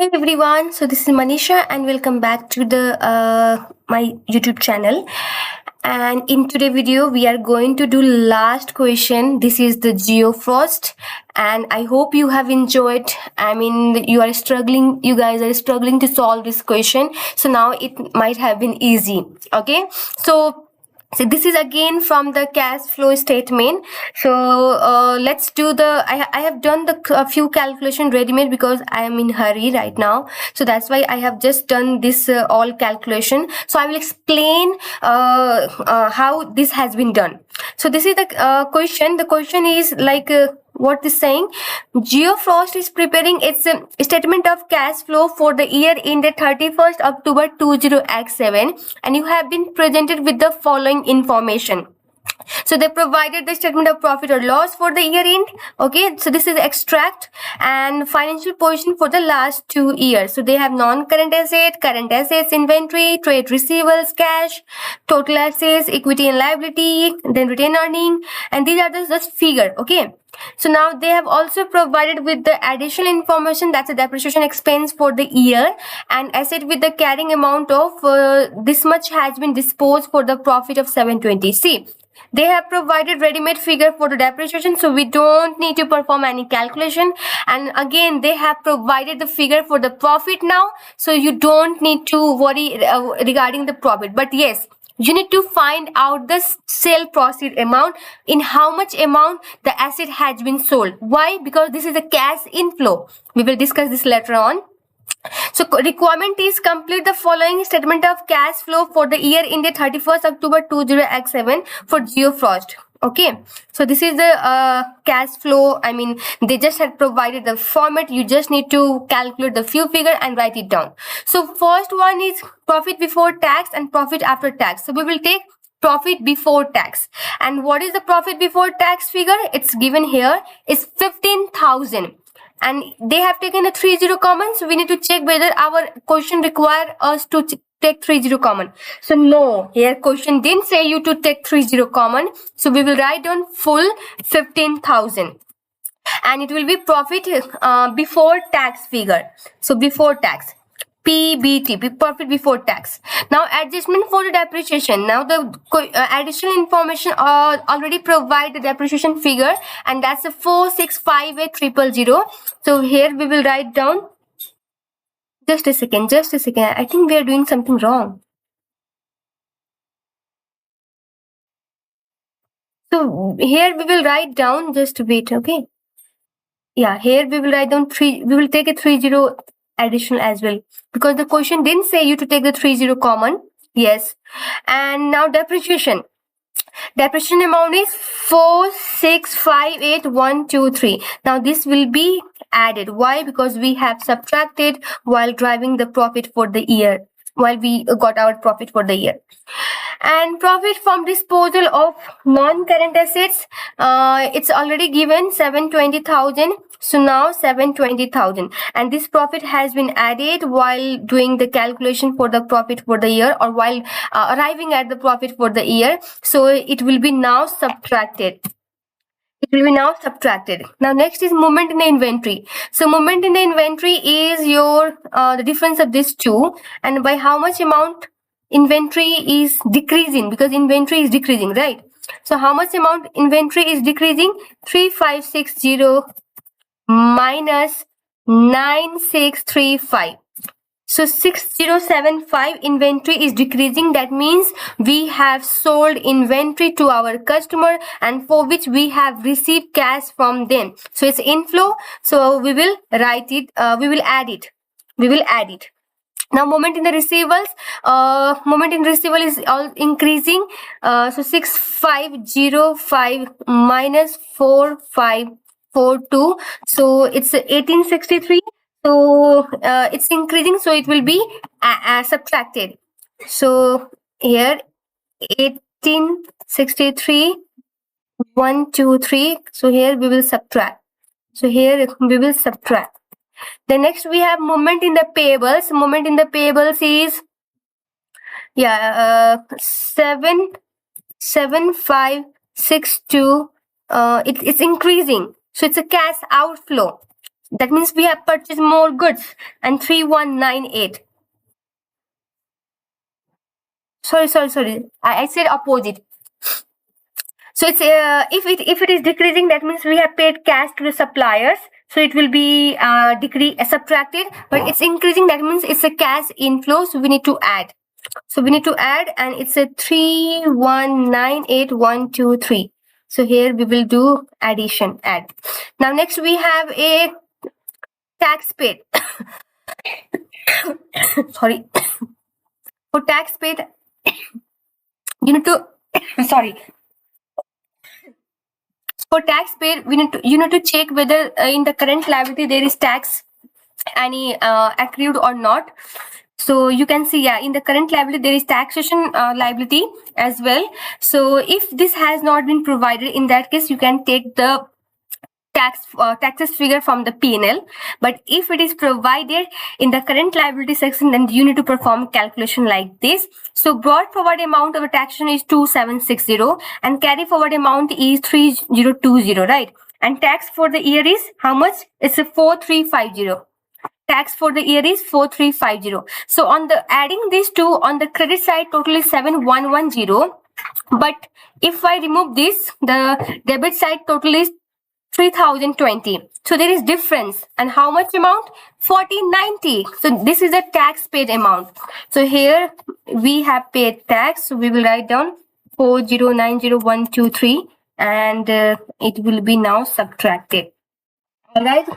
Hey everyone, so this is Manisha and welcome back to the my YouTube channel. And in today's video, we are going to do last question. This is the GeoFrost, and I hope you have enjoyed. I mean, you guys are struggling to solve this question. So now it might have been easy. Okay, so this is again from the cash flow statement. So let's do the I have done the few calculation ready made because I am in hurry right now, so that's why I have just done this all calculation. So I will explain how this has been done. So this is the question is like what is saying. GeoFrost is preparing its statement of cash flow for the year ended 31st October 2007, and you have been presented with the following information. So they provided the statement of profit or loss for the year end. Okay, so this is extract and financial position for the last 2 years. So they have non-current asset, current assets, inventory, trade receivables, cash, total assets, equity and liability, then retained earning, and these are the just figure. Okay, so now they have also provided with the additional information, that's a depreciation expense for the year, and asset with the carrying amount of this much has been disposed for the profit of 720. See, they have provided ready-made figure for the depreciation, so we don't need to perform any calculation. And again, they have provided the figure for the profit now, so you don't need to worry regarding the profit. But yes, you need to find out the sale proceed amount, in how much amount the asset has been sold. Why? Because this is a cash inflow. We will discuss this later on. So requirement is complete the following statement of cash flow for the year ended 31st October 2007 for GeoFrost. Okay, so this is the cash flow. I mean, they just had provided the format. You just need to calculate the few figure and write it down. So first one is profit before tax and profit after tax. So we will take profit before tax. And what is the profit before tax figure? It's given here is 15,000. And they have taken a 30 common, so we need to check whether our question require us to take 30 common. So no, here question didn't say you to take 30 common, so we will write down full 15,000, and it will be profit before tax figure. So before tax, PBT, profit before tax. Now adjustment for the depreciation. Now the additional information already provide the depreciation figure, and that's a 4658000. So here we will write down. Just a second. I think we are doing something wrong. So here we will write down. Just wait. Okay. Yeah. Here we will write down 3. We will take a 30 additional as well, because the question didn't say you to take the 30 common. Yes. And now depreciation amount is 4658123. Now this will be added. Why? Because we have subtracted while driving the profit for the year, while we got our profit for the year. And profit from disposal of non-current assets, it's already given 720,000. So now 720,000, and this profit has been added while doing the calculation for the profit for the year, or while arriving at the profit for the year. So it will be now subtracted. Now next is movement in the inventory. So movement in the inventory is your the difference of these two, and by how much amount inventory is decreasing, because inventory is decreasing, right? So how much amount inventory is decreasing? 3560 minus 9635. So 6075 inventory is decreasing. That means we have sold inventory to our customer, and for which we have received cash from them. So it's inflow. So we will write it. We will add it. Now moment in the receivables. Moment in receivable is all increasing. So 6505 minus 4542. So it's 1863. So it's increasing, so it will be subtracted. So here 1863 123. So here we will subtract. The next we have movement in the payables. Movement in the payables is 7562. It's increasing, so it's a cash outflow. That means we have purchased more goods. And 3198. Sorry. I said opposite. So it's if it is decreasing, that means we have paid cash to the suppliers. So it will be subtracted. But it's increasing, that means it's a cash inflow. So we need to add. So we need to add, and it's a 3198123. So here we will do addition, add. Now next we have a tax paid. Sorry. For tax paid, you need to sorry. For tax paid, you need to check whether in the current liability there is tax any accrued or not. So you can see, yeah, in the current liability there is taxation liability as well. So if this has not been provided, in that case you can take the taxes figure from the P&L. But if it is provided in the current liability section, then you need to perform calculation like this. So brought forward amount of a taxation is 2760 and carry forward amount is 3020, right? And tax for the year is how much? It's a 4350. Tax for the year is 4350. So on the adding these two, on the credit side total is 7110. But if I remove this, the debit side total is 3020. So there is difference. And how much amount? 1490. So this is the tax paid amount. So here we have paid tax. So we will write down 4090123 and it will be now subtracted. All right.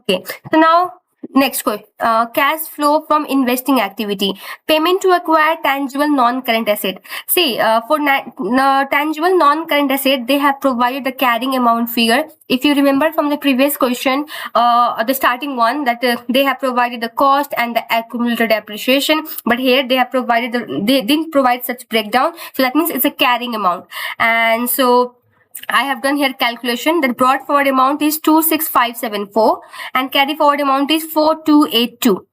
Okay. So now next question, cash flow from investing activity. Payment to acquire tangible non-current asset. See, for tangible non-current asset, they have provided the carrying amount figure. If you remember from the previous question, the starting one, that they have provided the cost and the accumulated depreciation. But here they have provided they didn't provide such breakdown. So that means it's a carrying amount. And so I have done here calculation that brought forward amount is 26574 and carry forward amount is 282,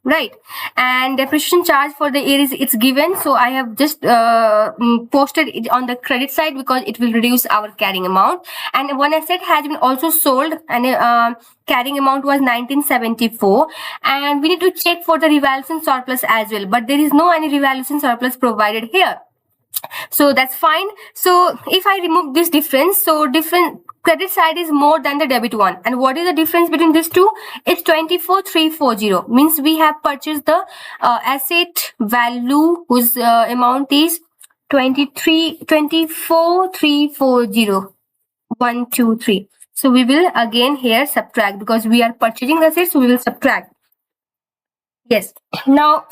right? And depreciation charge for the year is it's given, so I have just posted it on the credit side because it will reduce our carrying amount. And one asset has been also sold and carrying amount was 1974, and we need to check for the revaluation surplus as well, but there is no any revaluation surplus provided here. So that's fine. So if I remove this difference, so different credit side is more than the debit one. And what is the difference between these two? It's 24340. Means we have purchased the asset value whose amount is 24340. 1, 2, 3. So we will again here subtract because we are purchasing the assets, so we will subtract. Yes. Now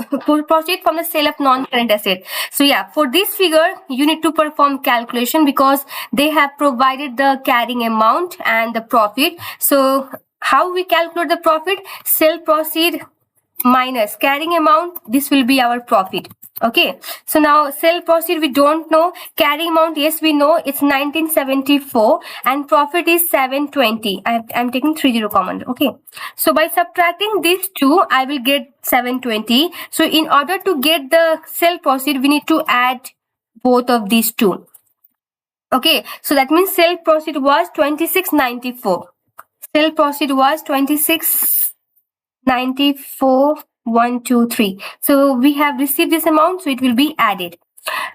proceed from the sale of non-current asset. So yeah, for this figure, you need to perform calculation because they have provided the carrying amount and the profit. So how we calculate the profit? Sale proceed minus carrying amount. This will be our profit. Okay. So now sale proceed we don't know. Carrying amount, yes, we know it's 1974 and profit is 720. I'm taking 30 common. Okay. So by subtracting these two, I will get 720. So in order to get the sale proceed, we need to add both of these two. Okay. So that means sale proceed was 2694. Sale proceed was 2694. 1, 2, 3. So we have received this amount, so it will be added.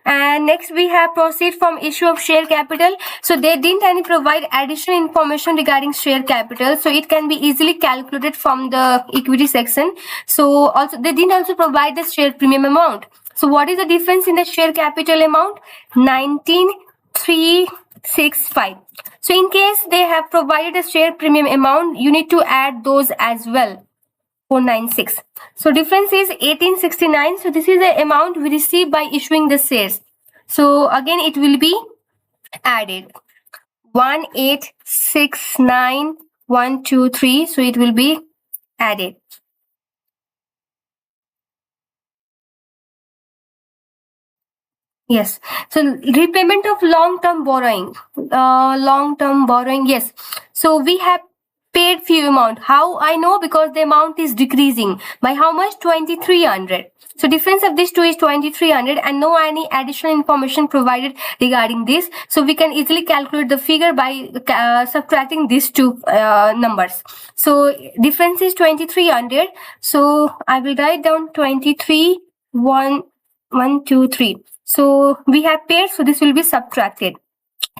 And next we have proceed from issue of share capital. So they didn't any provide additional information regarding share capital, so it can be easily calculated from the equity section. So also they didn't also provide the share premium amount. So what is the difference in the share capital amount? 19365. So in case they have provided a share premium amount, you need to add those as well. 496. So difference is 1869. So this is the amount we receive by issuing the shares. So again it will be added. 1869123. So it will be added. Yes. So repayment of long-term borrowing. Yes. So we have paid few amount. How I know? Because the amount is decreasing by how much? 2300. So difference of these two is 2300 and no any additional information provided regarding this. So we can easily calculate the figure by subtracting these two numbers. So difference is 2300. So I will write down 23, 1, 1, 2, 3. So we have pairs, so this will be subtracted.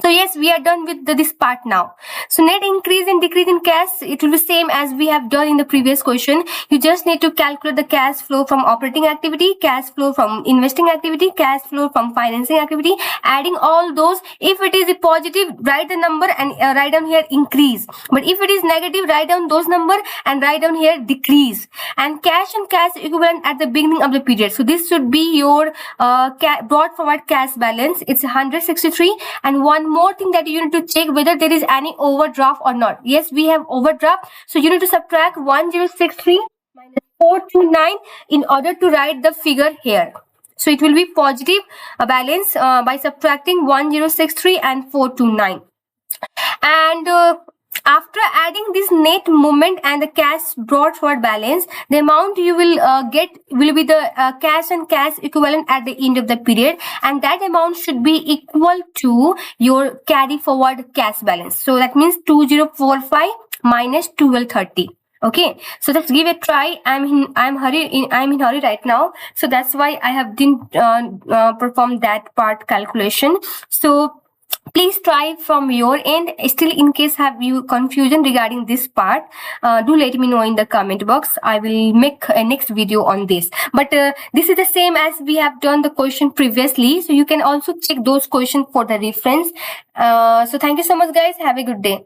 So yes, we are done with this part now. So net increase and decrease in cash, it will be same as we have done in the previous question. You just need to calculate the cash flow from operating activity, cash flow from investing activity, cash flow from financing activity, adding all those. If it is a positive, write the number and write down here increase. But if it is negative, write down those number and write down here decrease. And cash and cash equivalent at the beginning of the period. So this should be your brought forward cash balance. It's 163. And one more thing that you need to check whether there is any overdraft or not. Yes, we have overdraft. So you need to subtract 1063 minus 429 in order to write the figure here. So it will be positive balance by subtracting 1063 and 429. And after adding this net movement and the cash brought forward balance, the amount you will get will be the cash and cash equivalent at the end of the period, and that amount should be equal to your carry forward cash balance. So that means 2045 minus 1230. Okay, so let's give it a try. I'm in hurry right now, so that's why I have didn't perform that part calculation. So please try from your end. Still, in case have you confusion regarding this part, do let me know in the comment box. I will make a next video on this. But this is the same as we have done the question previously, so you can also check those questions for the reference. So thank you so much guys. Have a good day.